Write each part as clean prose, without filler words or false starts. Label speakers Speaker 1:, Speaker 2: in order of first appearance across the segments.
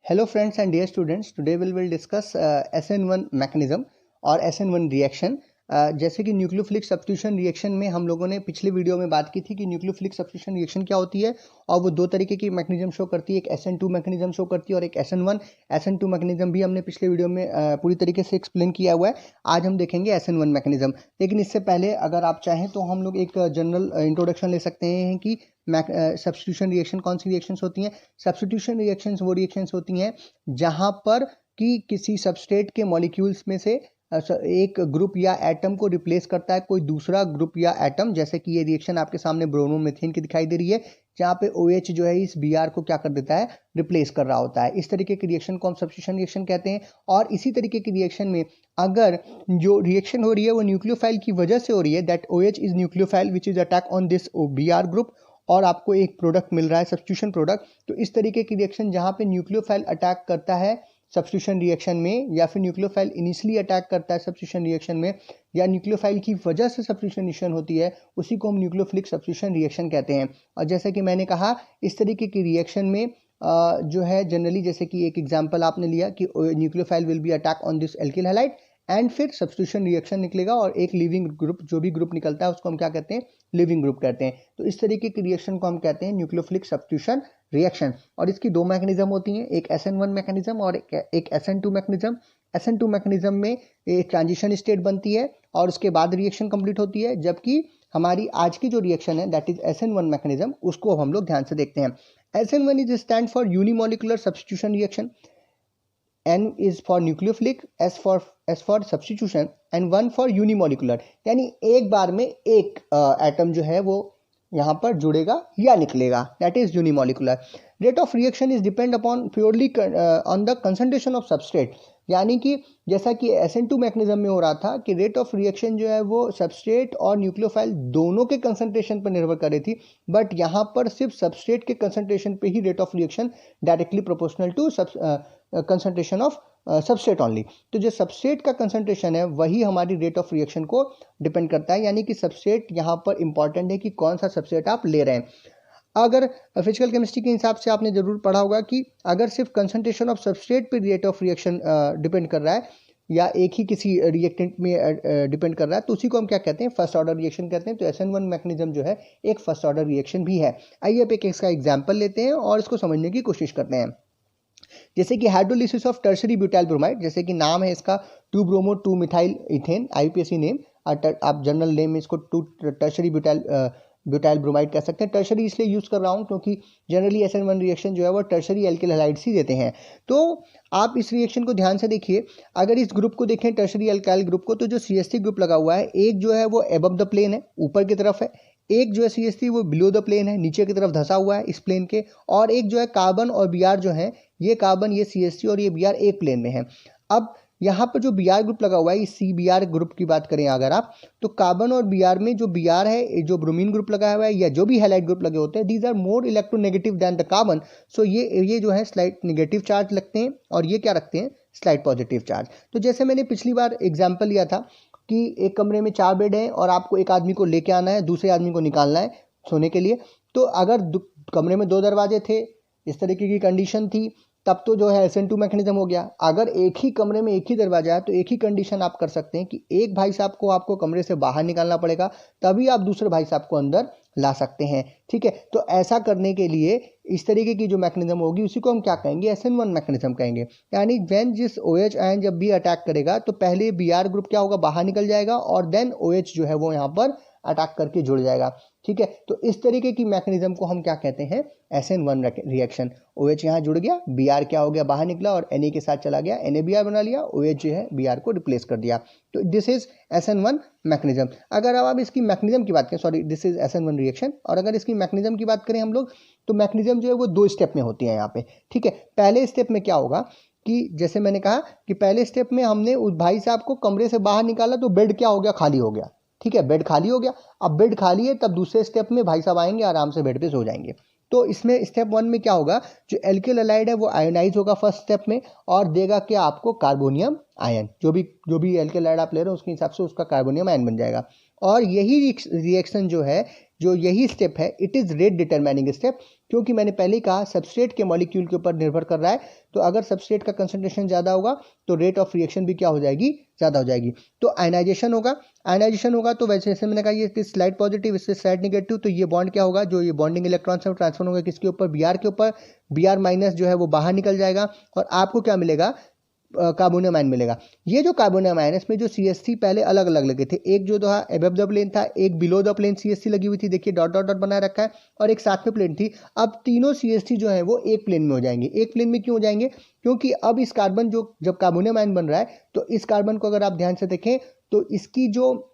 Speaker 1: Hello friends and dear students, today we will discuss SN1 mechanism और SN1 reaction. जैसे कि nucleophilic substitution reaction में हम लोगों ने पिछले वीडियो में बात की थी कि न्यूक्लियोफिलिक सब्स्टिट्यूशन रिएक्शन क्या होती है और वो दो तरीके की मैकेनिज्म शो करती है, एक SN2 मैकेनिज्म शो करती है और एक SN1 मैकेनिज्म भी हमने पिछले वीडियो में पूरी तरीके से एक्सप्लेन किया हुआ है। आज हम देखेंगे SN1 मैकेनिज्म, लेकिन इससे पहले अगर आप चाहें तो हम लोग एक जनरल इंट्रोडक्शन ले सकते हैं कि सब्स्टिट्यूशन रिएक्शन कौन सी रिएक्शंस होती हैं। सब्स्टिट्यूशन रिएक्शंस वो रिएक्शंस होती हैं जहां पर कि किसी सबस्ट्रेट के मॉलिक्यूल्स में से एक ग्रुप या एटम को रिप्लेस करता है कोई दूसरा ग्रुप या एटम। जैसे कि ये रिएक्शन आपके सामने ब्रोमोमीथेन की दिखाई दे रही है, जहाँ पे OH जो है इस Br को क्या कर देता है, रिप्लेस कर रहा होता है। इस तरीके की रिएक्शन को हम सब्स्टिट्यूशन रिएक्शन कहते हैं। और इसी तरीके की रिएक्शन में अगर जो रिएक्शन हो रही है वो न्यूक्लियोफाइल की वजह से हो रही है, that OH is nucleophile which is attack on this Br group, और आपको एक प्रोडक्ट मिल रहा है सब्स्टिट्यूशन प्रोडक्ट। तो इस तरीके की रिएक्शन जहाँ पे न्यूक्लियोफाइल अटैक करता है सब्स्टिट्यूशन रिएक्शन में, या फिर न्यूक्लियोफाइल इनिशियली अटैक करता है सब्स्टिट्यूशन रिएक्शन में, या न्यूक्लियोफाइल की वजह से सब्स्टिट्यूशन रिएक्शन होती है, उसी को हम न्यूक्लियोफिलिक सब्स्टिट्यूशन रिएक्शन कहते हैं। और जैसे कि मैंने कहा, इस तरीके की रिएक्शन में जो है जनरली, जैसे कि एक एग्जांपल आपने लिया कि nucleophile will be attack on this alkyl halide and फिर सब्स्टिट्यूशन रिएक्शन निकलेगा और एक लिविंग ग्रुप, जो भी ग्रुप निकलता है उसको हम क्या कहते हैं, लिविंग ग्रुप कहते हैं। तो इस तरीके की रिएक्शन को हम कहते हैं न्यूक्लियोफिलिक सब्स्टिट्यूशन रिएक्शन। और इसकी दो मैकेनिज्म होती हैं, एक SN1 मैकेनिज्म और एक SN2 मैकेनिज्म। SN2 मैकेनिज्म में एक ट्रांजिशन स्टेट बनती है और उसके बाद रिएक्शन कंप्लीट होती है, जबकि हमारी आज की जो रिएक्शन है दैट इज SN1 मैकेनिज्म, उसको हम लोग ध्यान से देखते हैं। SN1 is stand for unimolecular substitution reaction, N is for nucleophilic, S for substitution and 1 for unimolecular, यानी एक बार में एक एटम जो है वो यहाँ पर जुड़ेगा या निकलेगा, that is unimolecular. Rate of reaction is depend upon purely on the concentration of substrate, यानी कि जैसा कि SN2 मैकेनिज्म में हो रहा था कि रेट ऑफ रिएक्शन जो है वो सबस्ट्रेट और न्यूक्लियोफाइल दोनों के कंसंट्रेशन पर निर्भर कर रही थी, बट यहाँ पर सिर्फ सबस्ट्रेट के कंसंट्रेशन पे ही rate of reaction directly proportional to concentration of substrate only. तो जो सबस्ट्रेट का कंसंट्रेशन है वही हमारी रेट ऑफ रिएक्शन को डिपेंड करता है, यानी कि सबस्ट्रेट यहाँ पर इंपॉर्टेंट है कि कौन सा सबस्ट्रेट आप ले रहे हैं। अगर फिजिकल केमिस्ट्री के हिसाब से आपने जरूर पढ़ा होगा कि अगर सिर्फ कंसंट्रेशन ऑफ सबस्ट्रेट पे रेट ऑफ रिएक्शन डिपेंड कर रहा है या एक ही किसी रिएक्टेंट में डिपेंड कर रहा है, तो उसी को हम क्या कहते हैं, फर्स्ट ऑर्डर रिएक्शन कहते हैं। तो SN1 मैकेनिज्म जो है एक फर्स्ट ऑर्डर रिएक्शन भी है। आइए अब एक इसका एग्जाम्पल लेते हैं और इसको समझने की कोशिश करते हैं। जैसे कि hydrolysis of tertiary butyl bromide, जैसे कि नाम है इसका 2-ब्रोमो 2-मिथाइल इथेन, IUPAC नेम, आप जनरल नेम में इसको टर्शरी ब्यूटाइल ब्रोमाइड कह सकते हैं। टर्शरी इसलिए यूज कर रहा हूँ क्योंकि जनरली SN1 रिएक्शन जो है वो टर्शरी एल्किल हैलाइड्स ही देते हैं। तो आप इस रिएक्शन को ध्यान से देखिए, अगर इस ग्रुप को देखें टर्शरी एल्काइल ग्रुप को, तो जो CH3 ग्रुप लगा हुआ है, एक जो है वो एबव द प्लेन है, ऊपर की तरफ है, एक जो है CH3 वो बिलो द प्लेन है, नीचे की तरफ धंसा हुआ है इस प्लेन के, और एक जो है कार्बन और Br जो है, ये कार्बन, ये CH3 और ये Br एक प्लेन में है। अब यहाँ पर जो Br ग्रुप लगा हुआ है, इस CBr ग्रुप की बात करें अगर आप, तो कार्बन और Br में जो Br है, जो ब्रोमीन ग्रुप लगा हुआ है या जो भी हैलाइड ग्रुप लगे होते हैं, these are more electronegative than the carbon. So ये जो है स्लाइट नेगेटिव चार्ज लगते हैं और ये क्या रखते हैं, स्लाइट पॉजिटिव चार्ज। तो जैसे मैंने पिछली बार एग्जाम्पल लिया था कि एक कमरे में 4 बेड हैं और आपको एक आदमी को लेके आना है, दूसरे आदमी को निकालना है सोने के लिए। तो अगर कमरे में 2 दरवाजे थे, इस तरीके की कंडीशन थी, तब तो जो है SN2 मैकेनिज्म हो गया। अगर एक ही कमरे में एक ही दरवाजा है तो एक ही कंडीशन आप कर सकते हैं कि एक भाई साहब को आपको कमरे से बाहर निकालना पड़ेगा, तभी आप दूसरे भाई साहब को अंदर ला सकते हैं। ठीक है, तो ऐसा करने के लिए इस तरीके की जो मैकेनिज्म होगी उसी को हम क्या कहेंगे, SN1 मैकेनिज्म कहेंगे। यानी व्हेन जिस OH आयन जब भी अटैक करेगा तो पहले Br ग्रुप क्या होगा, बाहर निकल जाएगा, और देन OH जो है वो यहाँ पर अटैक करके जुड़ जाएगा। ठीक है, तो इस तरीके की मैकेनिज्म को हम क्या कहते हैं, SN1 रिएक्शन। OH यहाँ जुड़ गया, Br क्या हो गया, बाहर निकला और Na के साथ चला गया, NaBr बना लिया, OH जो है Br को रिप्लेस कर दिया। तो दिस इज SN1 मैकेनिज्म। अगर अब आप इसकी मैकेनिज्म की बात करें, sorry this is SN1 reaction, और अगर इसकी मैकेनिज्म की बात करें हम लोग, तो मैकेनिज्म जो है वो 2 स्टेप में होती है यहाँ पे। ठीक है, पहले स्टेप में क्या होगा कि जैसे मैंने कहा कि पहले स्टेप में हमने उस भाई साहब को कमरे से बाहर निकाला तो बेड क्या हो गया, खाली हो गया। ठीक है, बेड खाली हो गया। अब बेड खाली है, तब दूसरे स्टेप में भाई साहब आएंगे, आराम से बेड पे सो जाएंगे। तो इसमें स्टेप 1 में क्या होगा, जो एल्किल है वो आयोनाइज होगा फर्स्ट स्टेप में और देगा कि आपको कार्बोनियम आयन, जो भी एल्किल आप ले रहे हो उसके हिसाब से उसका कार्बोनियम आयन बन जाएगा। और यही रिएक्शन जो है, जो यही स्टेप है, it is rate determining step, क्योंकि मैंने पहले ही कहा सबस्ट्रेट के मॉलिक्यूल के ऊपर निर्भर कर रहा है। तो अगर सबस्ट्रेट का कंसंट्रेशन ज़्यादा होगा तो रेट ऑफ रिएक्शन भी क्या हो जाएगी, ज़्यादा हो जाएगी। तो आयनाइजेशन होगा तो वैसे जैसे मैंने कहा ये स्लाइड पॉजिटिव, इससे स्लाइड नेगेटिव, तो ये बॉन्ड क्या होगा, जो ये बॉन्डिंग इलेक्ट्रॉन से ट्रांसफर होगा किसके ऊपर, Br के ऊपर। Br माइनस जो है वो बाहर निकल जाएगा और आपको क्या मिलेगा, कार्बोनियम आयन मिलेगा। ये जो कार्बोनियम आयन है इसमें जो CH3 पहले अलग अलग लगे थे, एक जो था एबव द प्लेन था, एक बिलो द प्लेन CH3 लगी हुई थी, देखिए डॉट डॉट डॉट बनाए रखा है, और एक साथ में प्लेन थी। अब तीनों CH3 जो है वो एक प्लेन में हो जाएंगे। एक प्लेन में क्यों हो जाएंगे, क्योंकि अब इस कार्बन जो जब कार्बोनियम आयन बन रहा है तो इस कार्बन को अगर आप ध्यान से देखें तो इसकी जो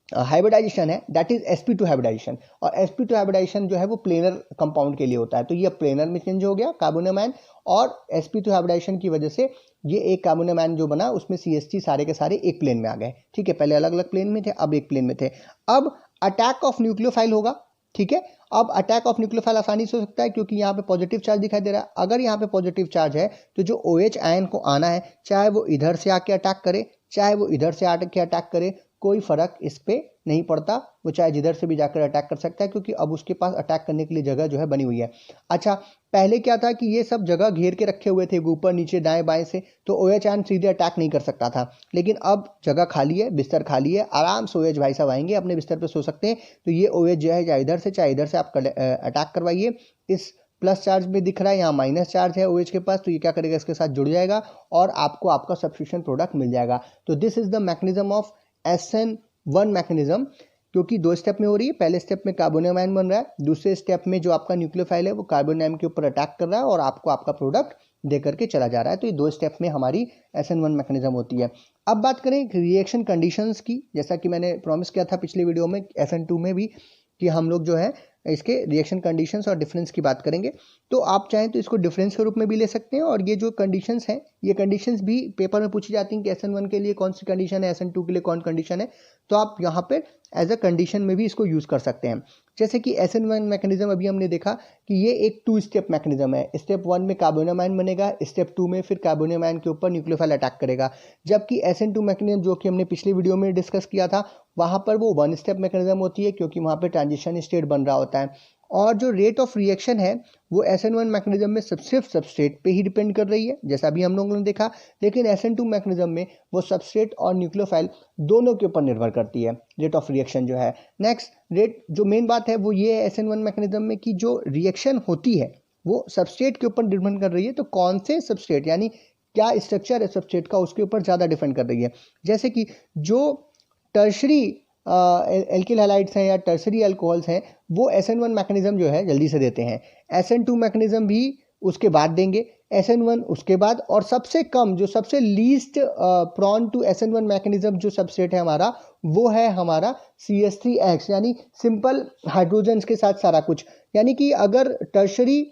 Speaker 1: हाइब्रिडाइजेशन है दैट इज sp2 हाइब्रिडाइजेशन, और sp2 हाइब्रिडाइजेशन जो है वो प्लेनर कंपाउंड के लिए होता है। तो ये प्लेनर में चेंज हो गया कार्बोनियम आयन, और sp2 हाइब्रिडाइजेशन की वजह से ये एक कार्बोनियम आयन जो बना उसमें CH3 सारे के सारे एक प्लेन में आ गए। ठीक है, पहले अलग अलग प्लेन में थे, अब एक प्लेन में थे। अब अटैक ऑफ न्यूक्लियोफाइल होगा। ठीक है, अब अटैक ऑफ न्यूक्लियोफाइल आसानी से हो सकता है क्योंकि यहाँ पे पॉजिटिव चार्ज दिखाई दे रहा है। अगर यहाँ पे पॉजिटिव चार्ज है तो जो OH आयन को आना है, चाहे वो इधर से आके अटैक करे चाहे वो इधर से आके अटैक करे, कोई फर्क इस पे नहीं पड़ता, वो चाहे जिधर से भी जाकर अटैक कर सकता है क्योंकि अब उसके पास अटैक करने के लिए जगह जो है बनी हुई है। अच्छा, पहले क्या था कि ये सब जगह घेर के रखे हुए थे ऊपर नीचे दाएं बाएं से, तो OH आयन सीधे अटैक नहीं कर सकता था। लेकिन अब जगह खाली है, बिस्तर खाली है, आराम से OH भाई साहब आएंगे अपने बिस्तर पर सो सकते हैं। तो ये OH जो है चाहे इधर से आप अटैक करवाइए। इस प्लस चार्ज में दिख रहा है, यहाँ माइनस चार्ज है OH के पास, तो ये क्या करेगा, इसके साथ जुड़ जाएगा और आपको आपका सब्स्टिट्यूशन प्रोडक्ट मिल जाएगा। तो this is the mechanism of SN1 mechanism, क्योंकि दो स्टेप में हो रही है। पहले स्टेप में कार्बोनियम आयन बन रहा है, दूसरे स्टेप में जो आपका न्यूक्लियोफाइल है वो कार्बोनियम के ऊपर अटैक कर रहा है और आपको आपका प्रोडक्ट दे करके चला जा रहा है। तो ये दो स्टेप में हमारी SN1 मैकेनिज्म होती है। अब बात करें रिएक्शन कंडीशंस की, जैसा कि मैंने प्रॉमिस किया था पिछले वीडियो में SN2 में भी कि हम लोग जो है इसके रिएक्शन कंडीशंस और डिफरेंस की बात करेंगे। तो आप चाहें तो इसको डिफरेंस के रूप में भी ले सकते हैं, और ये जो कंडीशंस हैं ये कंडीशंस भी पेपर में पूछी जाती हैं कि SN1 के लिए कौन सी कंडीशन है, SN2 के लिए कौन कंडीशन है, तो आप यहाँ पे एज अ कंडीशन में भी इसको यूज़ कर सकते हैं। जैसे कि SN1 मैकेनिज्म अभी हमने देखा कि ये एक 2 स्टेप मैकेनिज्म है। स्टेप 1 में कार्बोनियम आयन बनेगा, स्टेप 2 में फिर कार्बोनियम आयन के ऊपर न्यूक्लियोफाइल अटैक करेगा। जबकि SN2 मैकेनिज्म जो कि हमने पिछले वीडियो में डिस्कस किया था, वहाँ पर वो 1 स्टेप मैकेनिज्म होती है क्योंकि वहाँ पर ट्रांजिशन स्टेट बन रहा होता है। और जो रेट ऑफ रिएक्शन है वो SN1 मैकेनिज्म में सिर्फ सबस्ट्रेट पे ही डिपेंड कर रही है, जैसा अभी हम लोगों ने देखा। लेकिन SN2 मैकेनिज्म में वो सबस्ट्रेट और न्यूक्लियोफाइल दोनों के ऊपर निर्भर करती है रेट ऑफ रिएक्शन जो है। नेक्स्ट रेट जो मेन बात है वो ये है SN1 मैकेनिज्म में कि जो रिएक्शन होती है वो सबस्ट्रेट के ऊपर डिपेंड कर रही है। तो कौन से सबस्ट्रेट, यानी क्या स्ट्रक्चर है सबस्ट्रेट का, उसके ऊपर ज़्यादा डिपेंड कर रही है। जैसे कि जो टर्शरी एल्किल हैलाइड्स हैं या टर्सरी अल्कोहल्स हैं वो SN1 मैकेनिज्म जो है जल्दी से देते हैं। SN2 मैकेनिज्म भी उसके बाद देंगे, SN1 उसके बाद, और सबसे कम जो सबसे least prone to SN1 mechanism जो सबसेट है हमारा, वो है हमारा CH3X, यानी सिंपल हाइड्रोजन्स के साथ सारा कुछ। यानी कि अगर टर्सरी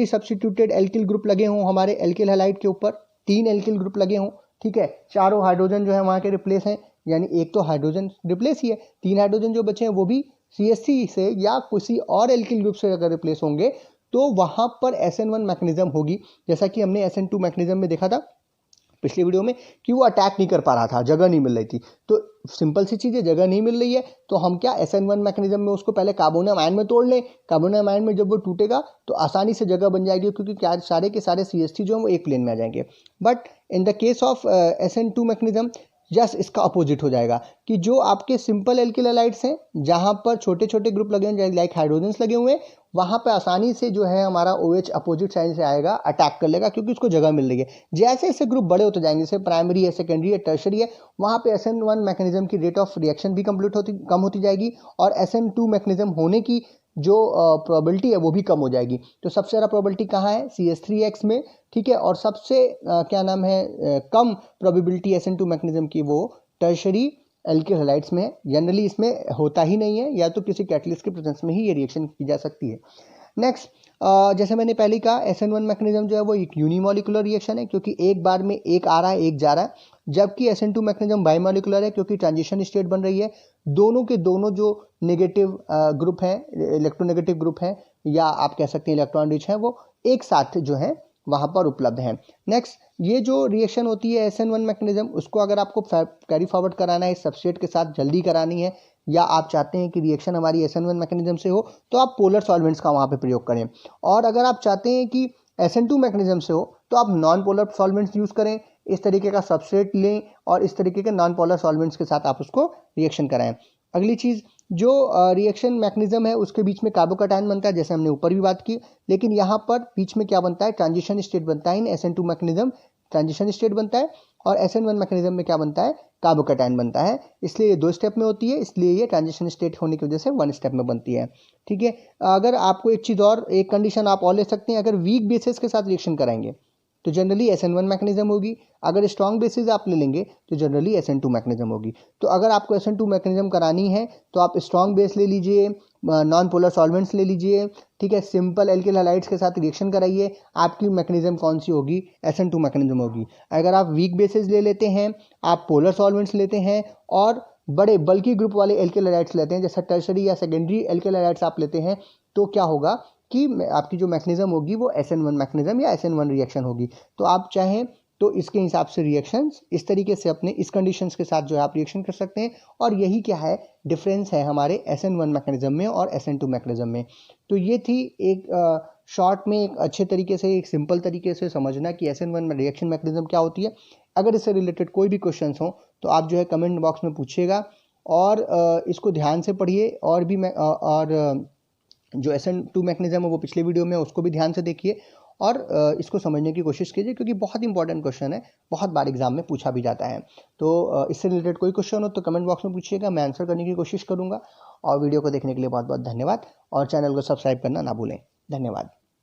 Speaker 1: सब्स्टिट्यूटेड एल्किल ग्रुप लगे हों हमारे एल्किल हैलाइड के ऊपर, 3 एल्किल ग्रुप लगे हों, ठीक है, चारों हाइड्रोजन जो है वहाँ के रिप्लेस हैं, यानी एक तो हाइड्रोजन रिप्लेस ही है, 3 हाइड्रोजन जो बचे हैं वो भी CH3 से या किसी और एल्किल ग्रुप से अगर रिप्लेस होंगे तो वहाँ पर SN1 मैकेनिज्म होगी। जैसा कि हमने SN2 मैकेनिज्म में देखा था पिछले वीडियो में कि वो अटैक नहीं कर पा रहा था, जगह नहीं मिल रही थी। तो सिंपल सी चीज़ है, जगह नहीं मिल रही है तो हम क्या SN1 मैकेनिज्म में उसको पहले कार्बोनियम आयन में तोड़ लें। कार्बोनियम आयन में जब वो टूटेगा तो आसानी से जगह बन जाएगी क्योंकि क्या सारे के सारे CH3 जो है वो एक प्लेन में आ जाएंगे। But in the case of SN2 mechanism just इसका अपोजिट हो जाएगा कि जो आपके सिंपल एल्किल हैलाइड्स हैं जहाँ पर छोटे छोटे ग्रुप लगे हैं लाइक हाइड्रोजन्स लगे हुए हैं, वहाँ पे आसानी से जो है हमारा OH अपोजिट साइड से आएगा, अटैक कर लेगा क्योंकि उसको जगह मिल रही है। जैसे जैसे ग्रुप बड़े होते जाएंगे, जैसे प्राइमरी है, सेकेंडरी है, टर्शरी है, वहाँ पे SN1 मैकेनिज्म की रेट ऑफ रिएक्शन भी कम होती जाएगी और SN2 मैकेनिज्म होने की जो प्रोबेबिलिटी है वो भी कम हो जाएगी। तो सबसे ज़्यादा प्रोबेबिलिटी कहाँ है, CH3X में, ठीक है, और सबसे क्या नाम है कम प्रोबेबिलिटी SN2 मैकेनिज्म की वो टर्शरी एल्किल हैलाइड्स में है। जनरली इसमें होता ही नहीं है, या तो किसी कैटलिस्ट के प्रेजेंस में ही ये रिएक्शन की जा सकती है। नेक्स्ट जैसे मैंने पहले कहा SN1 मैकेनिज्म जो है वो एक यूनिमोलिकुलर रिएक्शन है क्योंकि एक बार में एक आ रहा है एक जा रहा है, जबकि SN2 मैकेनिज्म बाइमोलिकुलर है क्योंकि ट्रांजिशन स्टेट बन रही है। दोनों के दोनों जो नेगेटिव ग्रुप हैं, इलेक्ट्रोनेगेटिव ग्रुप हैं या आप कह सकते हैं इलेक्ट्रॉन रिच हैं, वो एक साथ जो है वहाँ पर उपलब्ध हैं। नेक्स्ट ये जो रिएक्शन होती है SN1 मैकेनिज्म, उसको अगर आपको कैरी फॉरवर्ड कराना है सबस्ट्रेट के साथ, जल्दी करानी है, या आप चाहते हैं कि रिएक्शन हमारी SN1 मैकेनिज्म से हो तो आप पोलर सॉल्वेंट्स का वहाँ पे प्रयोग करें। और अगर आप चाहते हैं कि SN2 मैकेनिज्म से हो तो आप नॉन पोलर सॉल्वेंट्स यूज़ करें, इस तरीके का सबस्ट्रेट लें और इस तरीके के नॉन पोलर सॉल्वेंट्स के साथ आप उसको रिएक्शन कराएं। अगली चीज़, जो रिएक्शन मैकेनिज्म है उसके बीच में कार्बोकैटायन बनता है, जैसे हमने ऊपर भी बात की, लेकिन यहाँ पर बीच में क्या बनता है, ट्रांजिशन स्टेट बनता है। इन SN2 मैकेनिज्म ट्रांजिशन स्टेट बनता है और SN1 मैकेनिज्म में क्या बनता है, कार्बोकैटायन बनता है। इसलिए ये 2 स्टेप में होती है, इसलिए ये ट्रांजिशन स्टेट होने की वजह से 1 स्टेप में बनती है। ठीक है, अगर आपको एक चीज़ और, एक कंडीशन आप और ले सकते हैं, अगर वीक बेसिस के साथ रिएक्शन कराएंगे तो जनरली SN1 मैकेनिज्म होगी, अगर स्ट्रॉन्ग बेसिस आप ले लेंगे तो जनरली SN2 मैकेनिज्म होगी। तो अगर आपको SN2 मैकेनिज्म करानी है तो आप स्ट्रॉन्ग बेस ले लीजिए, नॉन पोलर सॉल्वेंट्स ले लीजिए, ठीक है, सिंपल एल्किल हैलाइड्स के साथ रिएक्शन कराइए, आपकी मैकेनिज्म कौन सी होगी, SN2 मैकेनिज्म होगी। अगर आप वीक बेसिस ले लेते हैं, आप पोलर सॉल्वेंट्स लेते हैं और बड़े बल्कि ग्रुप वाले एल्किल हैलाइड्स लेते हैं, जैसे टर्शरी या सेकेंडरी एल्किल हैलाइड्स आप लेते हैं, तो क्या होगा कि आपकी जो मैकेनिज्म होगी वो SN1 मैकेनिज्म या SN1 रिएक्शन होगी। तो आप चाहें तो इसके हिसाब से रिएक्शंस इस तरीके से अपने इस कंडीशंस के साथ जो है आप रिएक्शन कर सकते हैं। और यही क्या है, डिफरेंस है हमारे SN1 मैकेनिज्म में और SN2 मैकेनिज्म में। तो ये थी एक शॉर्ट में एक अच्छे तरीके से, एक सिंपल तरीके से समझना कि SN1 में रिएक्शन मैकेनिज्म क्या होती है। अगर इससे रिलेटेड कोई भी क्वेश्चंस हो तो आप जो है कमेंट बॉक्स में पूछिएगा और इसको ध्यान से पढ़िए। और भी मैं जो SN2 मैकेनिज्म है वो पिछले वीडियो में उसको भी ध्यान से देखिए और इसको समझने की कोशिश कीजिए, क्योंकि बहुत इंपॉर्टेंट क्वेश्चन है, बहुत बार एग्जाम में पूछा भी जाता है। तो इससे रिलेटेड कोई क्वेश्चन हो तो कमेंट बॉक्स में पूछिएगा, मैं आंसर करने की कोशिश करूँगा। और वीडियो को देखने के लिए बहुत बहुत धन्यवाद और चैनल को सब्सक्राइब करना ना भूलें। धन्यवाद।